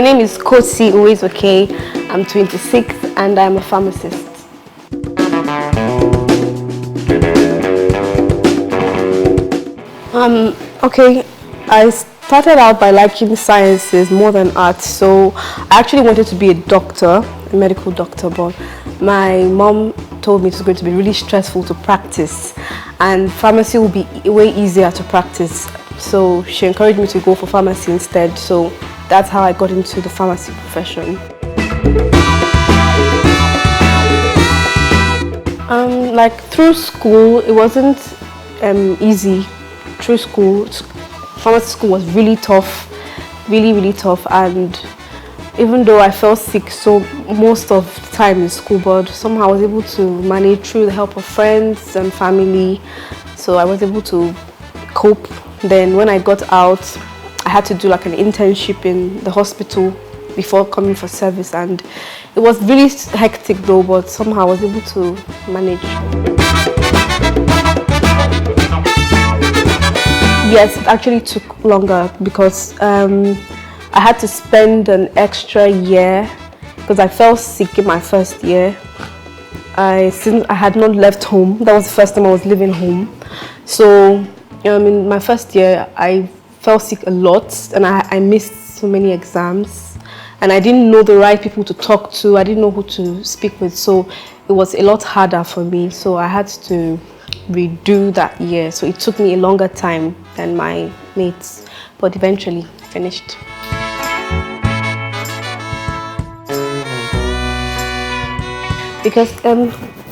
name is Kosi, always okay. I'm 26 and I'm a pharmacist. Okay, I started out by liking sciences more than arts, so I actually wanted to be a doctor, a medical doctor, but my mom told me it was going to be really stressful to practice and pharmacy will be way easier to practice. So she encouraged me to go for pharmacy instead, so that's how I got into the pharmacy profession. Like through school, it wasn't easy. Through school, pharmacy school was really tough, really tough, and even though I felt sick so most of the time in school, but somehow I was able to manage through the help of friends and family, so I was able to cope. Then when I got out, I had to do like an internship in the hospital before coming for service, and it was really hectic though, but somehow I was able to manage. Yes, it actually took longer because I had to spend an extra year because I fell sick in my first year. Since I had not left home, that was the first time I was living home. So in my first year, I fell sick a lot and I missed so many exams. And I didn't know the right people to talk to. I didn't know who to speak with. So it was a lot harder for me. So I had to redo that year. So it took me a longer time than my mates, but eventually finished. Because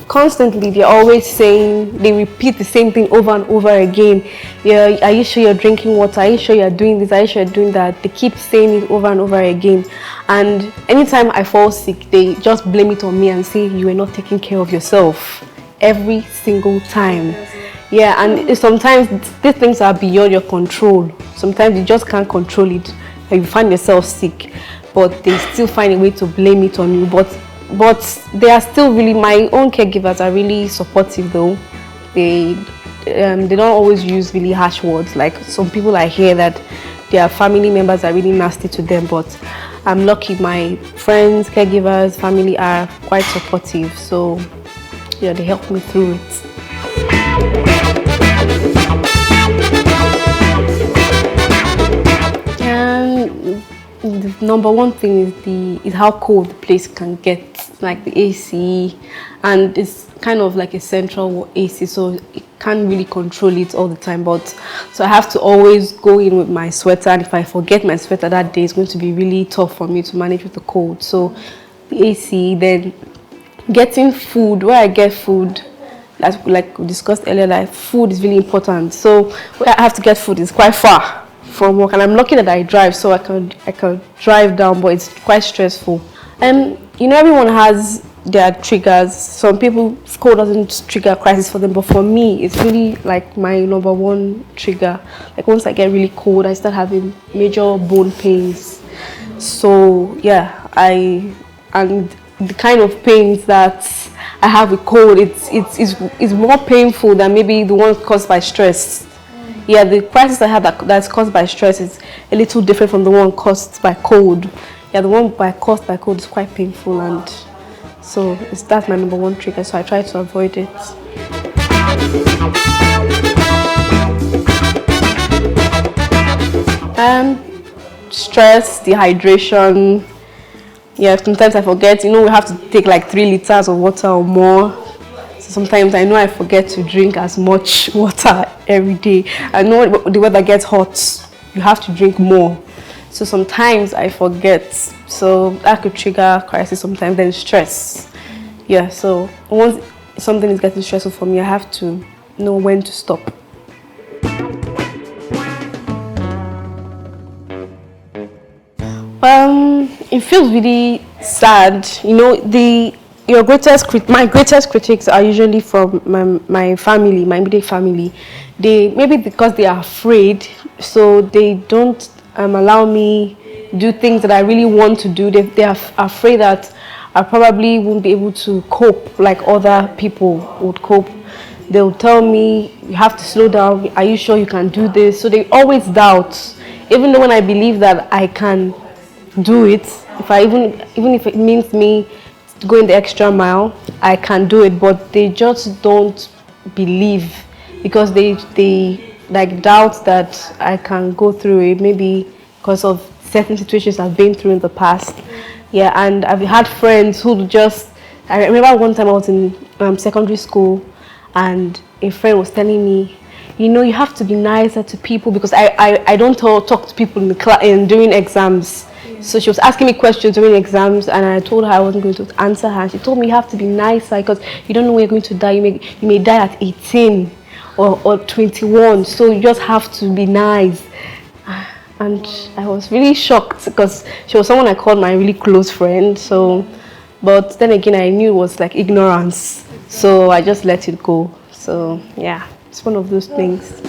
constantly they're always saying, they repeat the same thing over and over again. Yeah, are you sure you're drinking water? Are you sure you're doing this? Are you sure you're doing that? They keep saying it over and over again. And anytime I fall sick, they just blame it on me and say, you were not taking care of yourself. Every single time. Yeah, and sometimes these things are beyond your control. Sometimes you just can't control it. You find yourself sick, but they still find a way to blame it on you. But they are still really, my own caregivers are really supportive though. They don't always use really harsh words. Like some people I hear that their family members are really nasty to them, but I'm lucky my friends, caregivers, family are quite supportive. So yeah, they help me through it. And the number one thing is how cold the place can get, like the AC, and it's kind of like a central AC, so it can't really control it all the time. But so I have to always go in with my sweater, and if I forget my sweater that day, it's going to be really tough for me to manage with the cold. So the AC, then getting food, where I get food, like we discussed earlier, like food is really important. So where I have to get food is quite far from work, and I'm lucky that I drive, so I can drive down, but it's quite stressful. Everyone has their triggers. Some people, cold doesn't trigger a crisis for them, but for me, it's really like my number one trigger. Like once I get really cold, I start having major bone pains. So yeah, and the kind of pains that I have with cold, it's more painful than maybe the one caused by stress. Yeah, the crisis I have that's caused by stress is a little different from the one caused by cold. Yeah, the one caused by cold is quite painful, and so that's my number one trigger, so I try to avoid it. Stress, dehydration. Yeah, sometimes I forget, we have to take like 3 liters of water or more. So sometimes I know I forget to drink as much water every day. I know the weather gets hot, you have to drink more. So sometimes I forget. So that could trigger crisis sometimes, then stress. Yeah, so once something is getting stressful for me, I have to know when to stop. It feels really sad. My greatest critics are usually from my family, my immediate family. They maybe because they are afraid, so they don't allow me do things that I really want to do. They are afraid that I probably won't be able to cope like other people would cope. They'll tell me, you have to slow down. Are you sure you can do this? So they always doubt, even though when I believe that I can do it. If I even if it means me going the extra mile, I can do it. But they just don't believe, because they like doubt that I can go through it, maybe because of certain situations I've been through in the past. Yeah, and I've had friends who just, I remember one time I was in secondary school, and a friend was telling me, you know, you have to be nicer to people, because I don't talk to people in the class during exams. So she was asking me questions during exams, and I told her I wasn't going to answer her. She told me you have to be nicer because you don't know when you're going to die. You may die at 18 or 21, so you just have to be nice. And I was really shocked because she was someone I called my really close friend. So, but then again, I knew it was like ignorance, so I just let it go. So yeah, it's one of those things.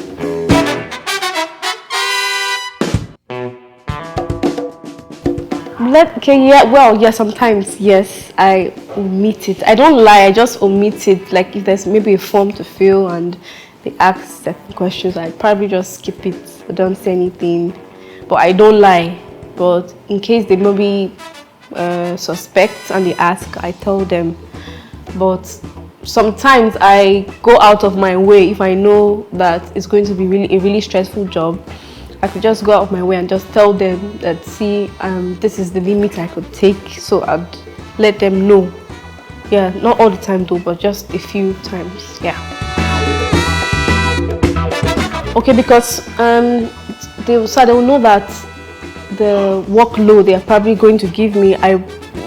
Sometimes, yes, I omit it. I don't lie, I just omit it. Like if there's maybe a form to fill and they ask certain questions, I probably just skip it. I don't say anything, but I don't lie. But in case they maybe suspect and they ask, I tell them. But sometimes I go out of my way if I know that it's going to be a really stressful job. I could just go out of my way and just tell them that, see, this is the limit I could take, so I'd let them know. Yeah, not all the time though, but just a few times, yeah. Okay, because they will know that the workload they are probably going to give me,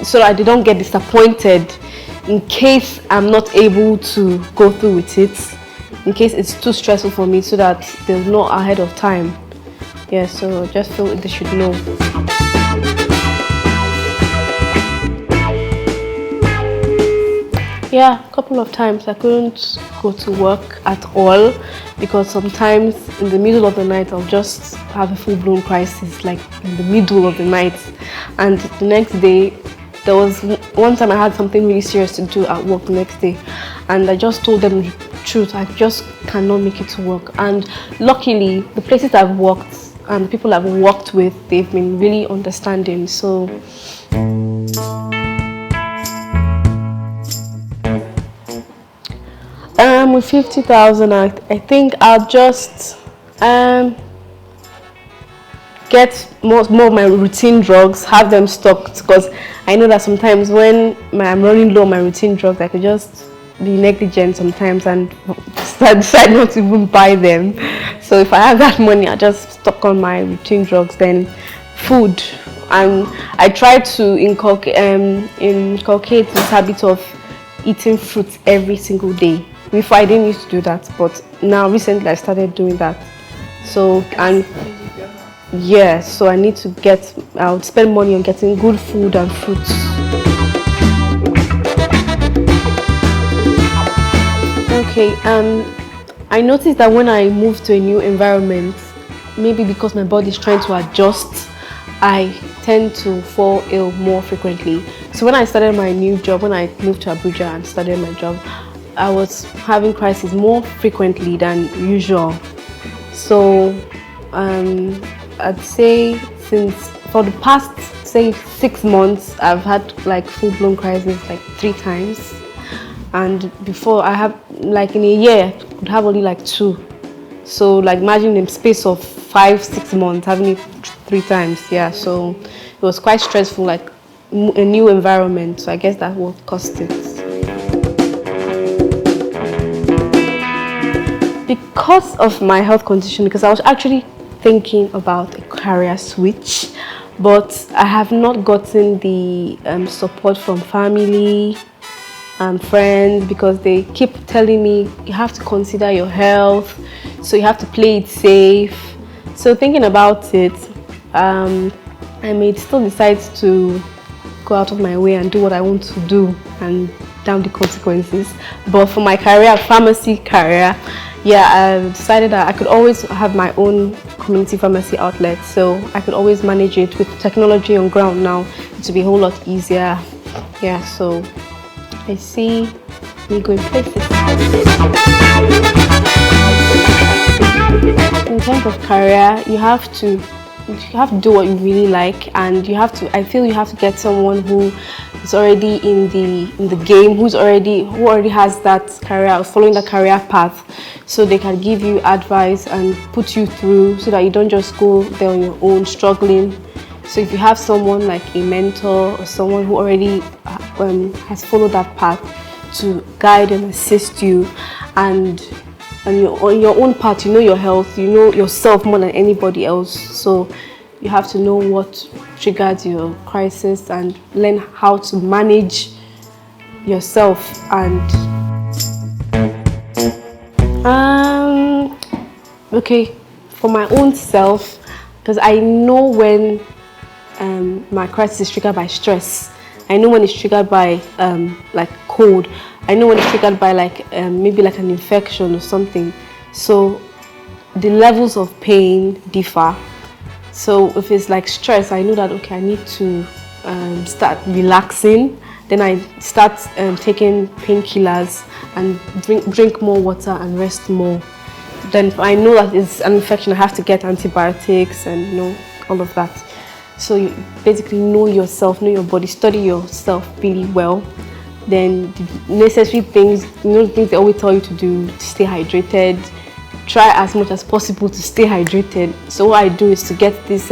so that I don't get disappointed in case I'm not able to go through with it, in case it's too stressful for me, so that they'll know ahead of time. Yeah, so just feel they should know. Yeah, a couple of times I couldn't go to work at all, because sometimes in the middle of the night I'll just have a full-blown crisis, like in the middle of the night. And the next day, there was one time I had something really serious to do at work the next day, and I just told them the truth. I just cannot make it to work. And luckily, the places I've worked and the people I've worked with, they've been really understanding. So with 50,000, I think I'll just get more of my routine drugs, have them stocked, because I know that sometimes when I'm running low on my routine drugs, I could just be negligent sometimes and decide not to even buy them. So if I have that money, I just stock on my routine drugs. Then food, and I try to inculcate this habit of eating fruits every single day. Before I didn't used to do that, but now recently I started doing that. So, and yeah, so I need to I'll spend money on getting good food and fruits. Okay, I noticed that when I move to a new environment, maybe because my body is trying to adjust, I tend to fall ill more frequently. So when I started my new job, when I moved to Abuja and started my job, I was having crises more frequently than usual. So I'd say for the past, say, 6 months, I've had like full-blown crises like 3 times. And before, I have, like in a year, I could have only like 2. So like imagine in the space of 5-6 months having it 3 times. Yeah, so it was quite stressful, like a new environment. So I guess that's what caused it. Because of my health condition, because I was actually thinking about a career switch, but I have not gotten the support from family and friends, because they keep telling me you have to consider your health, so you have to play it safe. So thinking about it, I may still decide to go out of my way and do what I want to do and down the consequences. But for my career, pharmacy career, yeah, I decided that I could always have my own community pharmacy outlet, so I could always manage it. With technology on ground now, it will be a whole lot easier. Yeah, so I see me going places. In terms of career, you have to you have to do what you really like, and you have to, I feel you have to get someone who is already in the game, who already has that career, following the career path, so they can give you advice and put you through, so that you don't just go there on your own struggling. So if you have someone like a mentor or someone who already has followed that path to guide and assist you, and you're on your own path, you know your health, you know yourself more than anybody else. So you have to know what triggers your crisis and learn how to manage yourself. And okay, for my own self, because I know when my crisis is triggered by stress. I know when it's triggered by like cold. I know when it's triggered by like maybe like an infection or something. So the levels of pain differ. So if it's like stress, I know that okay, I need to start relaxing. Then I start taking painkillers and drink more water and rest more. Then I know that it's an infection, I have to get antibiotics and you know all of that. So you basically know yourself, know your body, study yourself really well. Then the necessary things, you know, the things they always tell you to do, to stay hydrated. Try as much as possible to stay hydrated. So what I do is to get this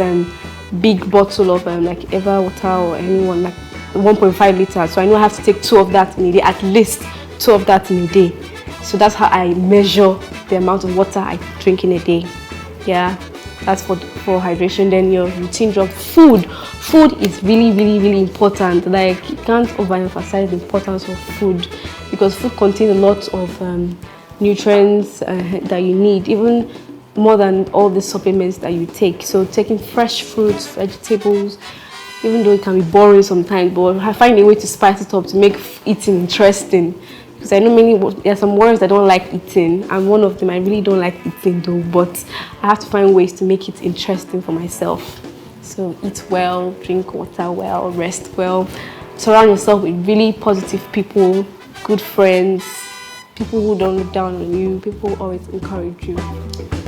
big bottle of like Eva water or anyone, like 1.5 liters. So I know I have to take 2 of that in a day, at least 2 of that in a day. So that's how I measure the amount of water I drink in a day. Yeah. That's for hydration. Then your routine drug. Food is really important. Like you can't overemphasize the importance of food, because food contains a lot of nutrients that you need, even more than all the supplements that you take. So taking fresh fruits, vegetables, even though it can be boring sometimes, but I find a way to spice it up to make eating interesting. Because I know there are some warriors that don't like eating. I'm one of them. I really don't like eating though, but I have to find ways to make it interesting for myself. So eat well, drink water well, rest well. Surround yourself with really positive people, good friends, people who don't look down on you, people who always encourage you.